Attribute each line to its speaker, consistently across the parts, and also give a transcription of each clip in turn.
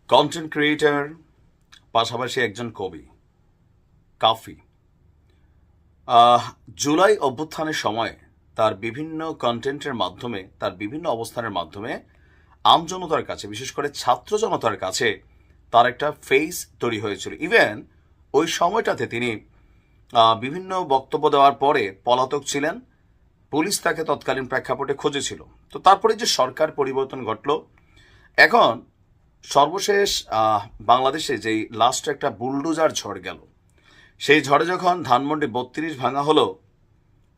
Speaker 1: Content creator, পাশাপাশি একজন কবি, কাফি। জুলাই অভ্যুত্থানের সময় তার বিভিন্ন কন্টেন্টের মাধ্যমে, তার বিভিন্ন অবস্থানের মাধ্যমে আমজনতার কাছে, বিশেষ করে ছাত্র জনতার কাছে তার একটা ফেস তৈরি হয়েছিল। ইভেন ওই সময়টাতে তিনি বিভিন্ন বক্তব্য দেওয়ার পরে পলাতক ছিলেন। পুলিশ তাকে তৎকালীন প্রেক্ষাপটে খুঁজেছিল। তো তারপরে যে সরকার পরিবর্তন ঘটল, এখন সর্বশেষ বাংলাদেশে যেই লাস্ট একটা বুলডোজার ঝড় গেল, সেই ঝড়ে যখন ধানমন্ডি 32 ভাঙা হলো,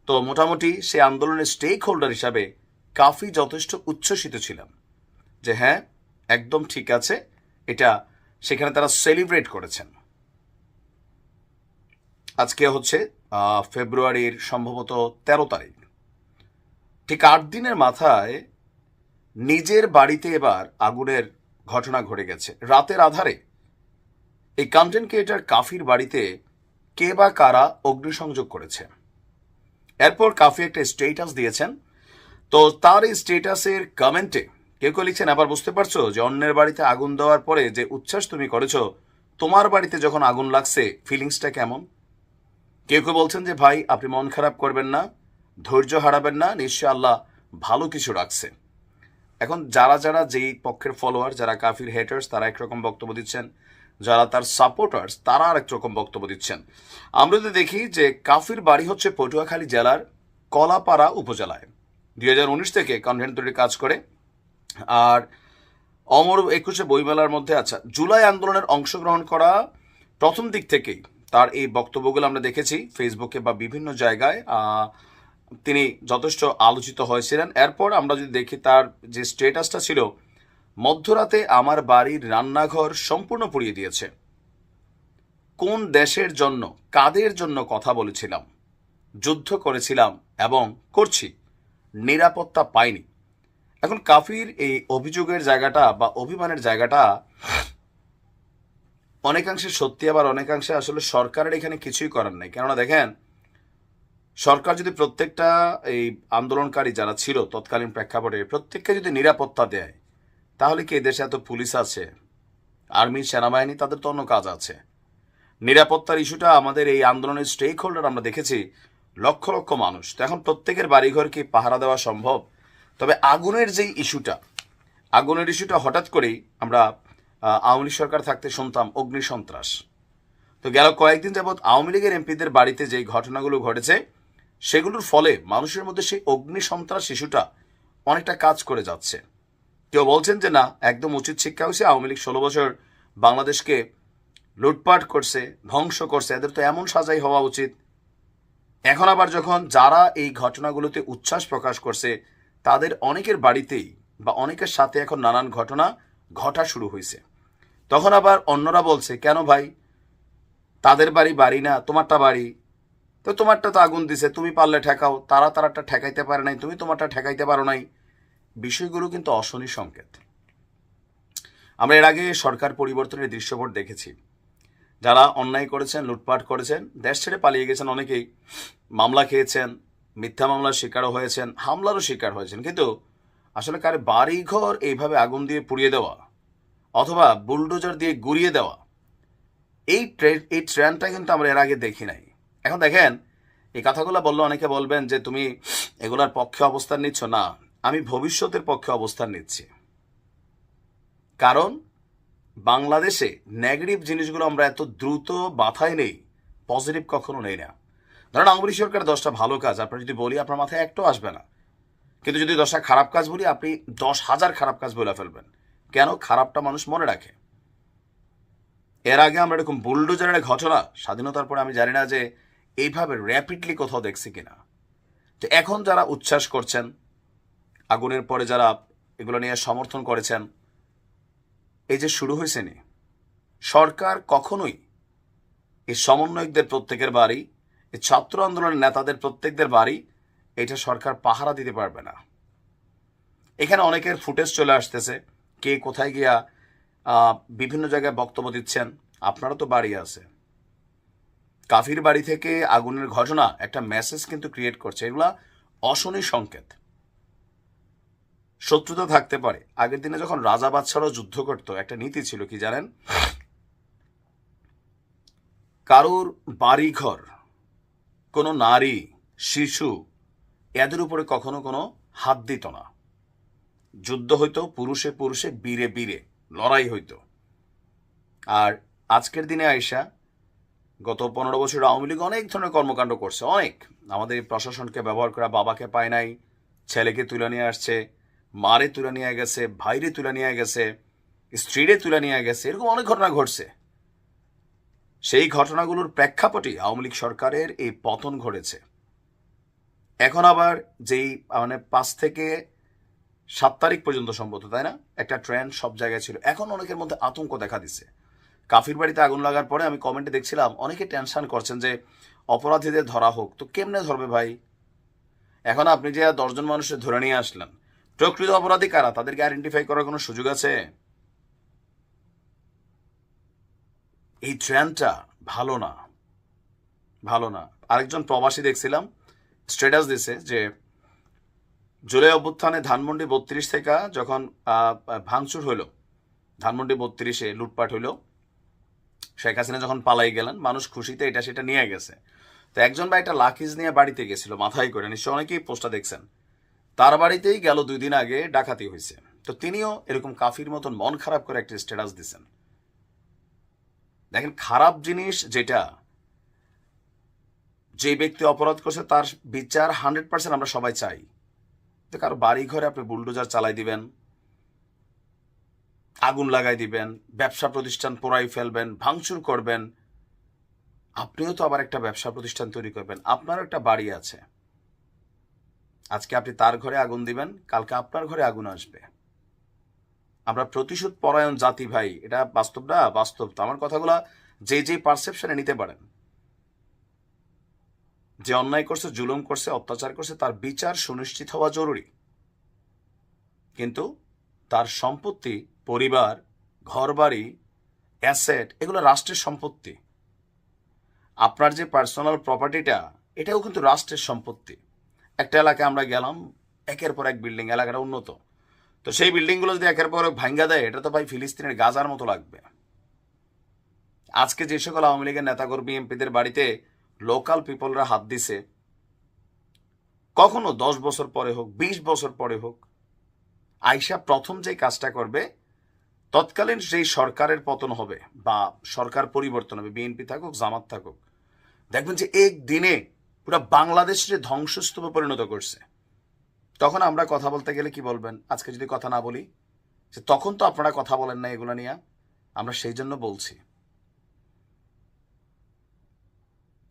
Speaker 1: তো মোটামুটি সেই আন্দোলনের স্টেক হোল্ডার হিসাবে কাফি যথেষ্ট উচ্ছ্বসিত ছিলেন যে হ্যাঁ, একদম ঠিক আছে, এটা সেখানে তারা সেলিব্রেট করেছেন। আজকে হচ্ছে ফেব্রুয়ারির সম্ভবত 13 তারিখ। ঠিক 8 দিনের মাথায় নিজের বাড়িতে এবার আগুনের ঘটনা ঘটে গেছে। রাতের আধারে এই কন্টেন্ট ক্রিয়েটর কাফির বাড়িতে কে বা কারা অগ্নিসংযোগ করেছে। এরপর কাফি একটা স্টেটাস দিয়েছেন। তো তার এই স্টেটাসের কমেন্টে কেউ কেউ লিখছেন, আবার বুঝতে পারছো যে অন্যের বাড়িতে আগুন দেওয়ার পরে যে উচ্ছ্বাস তুমি করেছো, তোমার বাড়িতে যখন আগুন লাগছে ফিলিংসটা কেমন? কেউ কেউ বলছেন যে ভাই, আপনি মন খারাপ করবেন না, ধৈর্য হারাবেন না, নিশ্চয় আল্লাহ ভালো কিছু রাখছে। এখন যারা যারা যেই পক্ষের ফলোয়ার, যারা কাফির হেটার্স, তারা একরকম বক্তব্য দিচ্ছেন, যারা তার সাপোর্টার্স তারা আর একরকম বক্তব্য দিচ্ছেন। আমরা যদি দেখি যে কাফির বাড়ি হচ্ছে পটুয়াখালী জেলার কলাপাড়া উপজেলায়। 2019 থেকে কন্টেন্ট তৈরির কাজ করে। আর অমর 21 বইমেলার মধ্যে, আচ্ছা, জুলাই আন্দোলনের অংশগ্রহণ করা প্রথম দিক থেকেই তার এই বক্তব্যগুলো আমরা দেখেছি ফেসবুকে বা বিভিন্ন জায়গায়। তিনি যথেষ্ট আলোচিত হয়েছিলেন। এরপর আমরা যদি দেখি তার যে স্টেটাসটা ছিল, মধ্যরাতে আমার বাড়ির রান্নাঘর সম্পূর্ণ পুড়িয়ে দিয়েছে। কোন দেশের জন্য, কাদের জন্য কথা বলেছিলাম, যুদ্ধ করেছিলাম এবং করছি, নিরাপত্তা পাইনি। এখন কাফির এই অভিযোগের জায়গাটা বা অভিমানের জায়গাটা অনেকাংশে সত্যি, আবার অনেকাংশে আসলে সরকারের এখানে কিছুই করার নেই। কেননা দেখেন, সরকার যদি প্রত্যেকটা এই আন্দোলনকারী যারা ছিল তৎকালীন প্রেক্ষাপটে প্রত্যেককে যদি নিরাপত্তা দেয়, তাহলে কি এই দেশে এত পুলিশ আছে, আর্মি, সেনাবাহিনী? তাদের তো অন্য কাজ আছে। নিরাপত্তার ইস্যুটা আমাদের এই আন্দোলনের স্টেক হোল্ডার আমরা দেখেছি লক্ষ লক্ষ মানুষ। তো এখন প্রত্যেকের বাড়িঘর কি পাহারা দেওয়া সম্ভব? তবে আগুনের যেই ইস্যুটা, আগুনের ইস্যুটা হঠাৎ করেই আমরা আওয়ামী লীগ সরকার থাকতে শুনতাম অগ্নি সন্ত্রাস। তো গেল কয়েকদিন যাবৎ আওয়ামী লীগের এমপিদের বাড়িতে যেই ঘটনাগুলো ঘটেছে, সেগুলোর ফলে মানুষের মধ্যে সেই অগ্নি সন্ত্রাস ইস্যুটা অনেকটা কাজ করে যাচ্ছে। কেউ বলছেন যে না, একদম উচিত শিক্ষা হয়েছে, আওয়ামী লীগ 16 বছর বাংলাদেশকে লুটপাট করছে, ধ্বংস করছে, এদের তো এমন সাজাই হওয়া উচিত। এখন আবার যখন যারা এই ঘটনাগুলোতে উচ্ছ্বাস প্রকাশ করছে, তাদের অনেকের বাড়িতেই বা অনেকের সাথে এখন নানান ঘটনা ঘটা শুরু হয়েছে, তখন আবার অন্যরা বলছে, কেন ভাই, তাদের বাড়ি বাড়ি না, তোমারটা বাড়ি, তো তোমারটা তো আগুন দিছে, তুমি পারলে ঠেকাও, তারাটা ঠেকাইতে পারে নাই, তুমি তোমারটা ঠেকাইতে পারো নাই। বিষয়গুলো কিন্তু অশনি সংকেত। আমরা এর আগে সরকার পরিবর্তনের দৃশ্যপট দেখেছি। যারা অন্যায় করেছেন, লুটপাট করেছেন, দেশ ছেড়ে পালিয়ে গেছেন, অনেকেই মামলা খেয়েছেন, মিথ্যা মামলার শিকারও হয়েছেন, হামলারও শিকার হয়েছেন। কিন্তু আসলে কারে বাড়িঘর এইভাবে আগুন দিয়ে পুড়িয়ে দেওয়া অথবা বুলডোজার দিয়ে গুড়িয়ে দেওয়া, এই ট্রেন্ডটা কিন্তু আমরা এর আগে দেখি নাই। এখন দেখেন, এই কথাগুলো বললে অনেকে বলবেন যে তুমি এগুলার পক্ষে অবস্থান নিচ্ছ। না, আমি ভবিষ্যতের পক্ষে অবস্থান নিচ্ছি। কারণ বাংলাদেশে নেগেটিভ জিনিসগুলো আমরা এত দ্রুত মাথায় নেই, পজিটিভ কখনো নেই না। ধরেন আওয়ামী লীগ সরকারের 10টা ভালো কাজ আপনার যদি বলি, আপনার মাথায় একটাও আসবে না। কিন্তু যদি 10টা খারাপ কাজ বলি, আপনি 10,000 খারাপ কাজ বলে ফেলবেন। কেন? খারাপটা মানুষ মনে রাখে। এর আগে আমরা এরকম বুলডোজারের ঘটনা স্বাধীনতার পরে আমি জানি না যে এইভাবে র্যাপিডলি কোথাও দেখছি কিনা। তো এখন যারা উচ্ছ্বাস করছেন, আগুনের পরে যারা এগুলো নিয়ে সমর্থন করেছেন, এই যে শুরু হয়েছে নি, সরকার কখনোই এই সমন্বয়কদের প্রত্যেকের বাড়ি, এই ছাত্র আন্দোলনের নেতাদের প্রত্যেকদের বাড়ি, এটা সরকার পাহারা দিতে পারবে না। এখানে অনেকের ফুটেজ চলে আসতেছে, কে কোথায় গিয়া বিভিন্ন জায়গায় বক্তব্য দিচ্ছেন। আপনারা তো বাড়ি আছে, কাফির বাড়ি থেকে আগুনের ঘটনা একটা মেসেজ কিন্তু ক্রিয়েট করছে। এগুলা অশনি সংকেত। শত্রুতা থাকতে পারে। আগের দিনে যখন রাজা বাদশাহরাও যুদ্ধ করতো, একটা নীতি ছিল কি জানেন? কারোর বাড়িঘর, কোনো নারী, শিশু এদের উপরে কখনো কোনো হাত দিত না। যুদ্ধ হইতো পুরুষে পুরুষে, বীরে বীরে লড়াই হইতো। আর আজকের দিনে আইসা গত 15 বছর আওয়ামী লীগ অনেক ধরনের কর্মকাণ্ড করছে, অনেক। আমাদের এই প্রশাসনকে ব্যবহার করা, বাবাকে পায় নাই, ছেলেকে তুলে নিয়ে আসছে, মারে তুলে নিয়ে গেছে, ভাইরে তুলে নিয়ে গেছে, স্ত্রীরে তুলে নিয়ে গেছে, এরকম অনেক ঘটনা ঘটছে। সেই ঘটনাগুলোর প্রেক্ষাপটে আওয়ামী লীগ সরকারের এই পতন ঘটেছে। এখন আবার যেই 5 থেকে 7 তারিখ পর্যন্ত সম্ভবত, তাই না, একটা ট্রেন্ড সব জায়গায় ছিল। এখন অনেকের মধ্যে আতঙ্ক দেখা দিচ্ছে। কাফির বাড়িতে আগুন লাগার পরে আমি কমেন্টে দেখছিলাম অনেকে টেনশন করছেন যে অপরাধীদের ধরা হোক। তো কেমনে ধরবে ভাই? এখন আপনি যে 10 জন মানুষের ধরে নিয়ে আসলেন, প্রকৃত অপরাধী কারা তাদেরকে আইডেন্টিফাই করার কোনো সুযোগ আছে? এই ট্রেন্ডটা ভালো না, ভালো না। আরেকজন প্রবাসী দেখছিলাম স্ট্যাটাস দিছে যে জুলাই অভ্যুত্থানে ধানমন্ডি 32 থেকে যখন ভাঙচুর হইল, ধানমন্ডি 32-এ লুটপাট হইল, শেখ হাসিনা যখন পালাই গেলেন, মানুষ খুশিতে এটা সেটা নিয়ে গেছে। তো একজন ভাই একটা লাকিজ নিয়ে বাড়িতে গেছিল মাথায় করে, নিশ্চয় অনেকেই পোস্টটা দেখছেন। তার বাড়িতেই গেল 2 দিন আগে ডাকাতি হয়েছে। তো তিনিও এরকম কাফির মতন মন খারাপ করে একটা স্ট্যাটাস দিচ্ছেন। দেখেন, খারাপ জিনিস যেটা, যে ব্যক্তি অপরাধ করছে তার বিচার 100% আমরা সবাই চাই। তো কারো বাড়ি ঘরে আপনি বুলডোজার চালাই দিবেন, আগুন লাগাই দিবেন, ব্যবসা প্রতিষ্ঠান পোড়াই ফেলবেন, ভাঙচুর করবেন, আপনিও তো আবার একটা ব্যবসা প্রতিষ্ঠান তৈরি করবেন। আপনারও একটা বাড়ি আছে, আজকে আপনি তার ঘরে আগুন দিবেন, কালকে আপনার ঘরে আগুন আসবে। আমরা প্রতিশোধ পরায়ণ জাতি ভাই, এটা বাস্তব না? বাস্তব তো। আমার কথাগুলা যে যে পারসেপশনে নিতে পারেন। যে অন্যায় করছে, জুলুম করছে, অত্যাচার করছে, তার বিচার সুনিশ্চিত হওয়া জরুরি। কিন্তু তার সম্পত্তি, পরিবার, ঘরবাড়ি, অ্যাসেট, এগুলো রাষ্ট্রের সম্পত্তি। আপনার যে পার্সোনাল প্রপার্টিটা, এটাও কিন্তু রাষ্ট্রের সম্পত্তি। একটা এলাকায় আমরা গেলাম, একের পর এক বিল্ডিং, এলাকাটা উন্নত, তো সেই বিল্ডিংগুলো যদি একের পর এক ভাঙ্গা দেয়, এটা তো ভাই ফিলিস্তিনের গাজার মতো লাগবে। আজকে যে সকল আওয়ামী লীগের নেতাকর্মী এমপিদের বাড়িতে লোকাল পিপলরা হাত দিছে, কখনো 10 বছর পরে হোক, 20 বছর পরে হোক, আইসা প্রথম যে কাজটা করবে, তৎকালীন যেই সরকারের পতন হবে বা সরকার পরিবর্তন হবে, বিএনপি থাকুক জামাত থাকুক, দেখবেন যে একদিনে পুরো বাংলাদেশের ধ্বংসস্তূপে পরিণত করছে। তখন আমরা কথা বলতে গেলে কি বলবেন? আজকে যদি কথা না বলি যে তখন তো আপনারা কথা বলেন না এগুলো নিয়ে, আমরা সেই জন্য বলছি।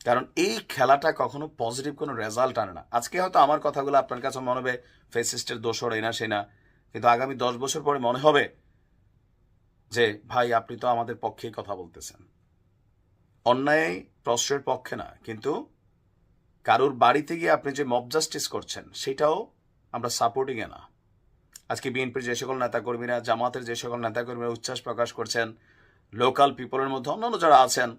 Speaker 1: কারণ এই খেলাটা কখনো পজিটিভ কোনো রেজাল্ট আনে না। আজকে হয়তো আমার কথাগুলো আপনার কাছে মনে হবে ফেসিস্টের দোষর, এই না সে না, কিন্তু আগামী 10 বছর পরে মনে হবে যে ভাই আপনি তো আমাদের পক্ষেই কথা বলতেছেন। অন্যায় প্রশ্রয়ের পক্ষে না, কিন্তু কারোর বাড়িতে গিয়ে আপনি যে মব জাস্টিস করছেন সেটাও আমরা সাপোর্টিংয়ে না। আজকে বিএনপির যে সকল নেতাকর্মীরা, জামাতের যে সকল নেতাকর্মীরা উচ্ছ্বাস প্রকাশ করছেন, লোকাল পিপলের মধ্যে অন্যান্য যারা আছেন,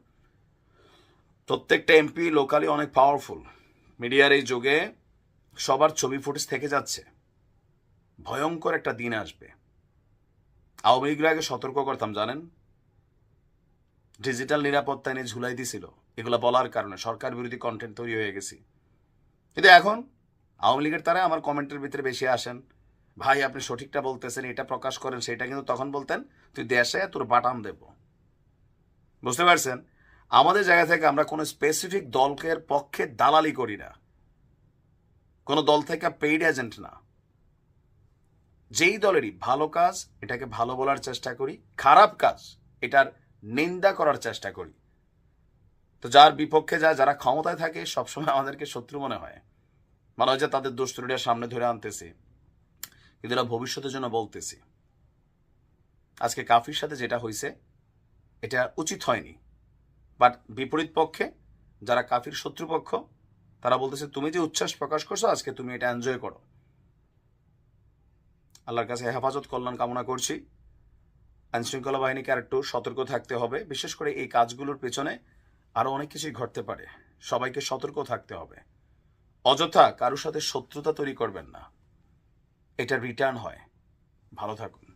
Speaker 1: প্রত্যেকটা এমপি লোকালি অনেক পাওয়ারফুল। মিডিয়ার এই যুগে সবার ছবি ফুটেজ থেকে যাচ্ছে। ভয়ঙ্কর একটা দিন আসবে। আওয়ামী লীগের আগে সতর্ক করতাম, জানেন, ডিজিটাল নিরাপত্তা এনে ঝুলাই দিছিল, এগুলো বলার কারণে সরকার বিরোধী কন্টেন্ট তৈরি হয়ে গেছি। কিন্তু এখন আওয়ামী লীগের তারা আমার কমেন্টের ভিতরে বেশি আসেন, ভাই আপনি সঠিকটা বলতেছেন, এটা প্রকাশ করেন, সেটা কিন্তু তখন বলতেন তুই দেশে তোর বাটাম দেব। বুঝতে পারছেন? আমাদের জায়গা থেকে আমরা কোনো স্পেসিফিক দলকের পক্ষে দালালি করি না, কোনো দল থেকে পেইড এজেন্ট না। যেই দলেরই ভালো কাজ এটাকে ভালো বলার চেষ্টা করি, খারাপ কাজ এটার নিন্দা করার চেষ্টা করি। তো যার বিপক্ষে যারা ক্ষমতায় থাকে সবসময় আমাদেরকে শত্রু মনে হয়, মনে হয় যে তাদের দোষ ত্রুটির সামনে ধরে আনতেছি, কিন্তু এটা ভবিষ্যতের জন্য বলতেছি। আজকে কাফির সাথে যেটা হয়েছে এটা উচিত হয়নি, বাট বিপরীত পক্ষে যারা কাফির শত্রুপক্ষ তারা বলতেছে তুমি যে উচ্ছ্বাস প্রকাশ করছো আজকে তুমি এটা এনজয় করো। আল্লাহর কাছে হেফাজত কল্যাণ কামনা করছি। আইনশৃঙ্খলা বাহিনীকে আর একটু সতর্ক থাকতে হবে, বিশেষ করে এই কাজগুলোর পেছনে আরো অনেক কিছুই ঘটতে পারে। সবাইকে সতর্ক থাকতে হবে, অযথা কারোর সাথে শত্রুতা তৈরি করবেন না। এটা রিটার্ন হয়। ভালো থাকুন।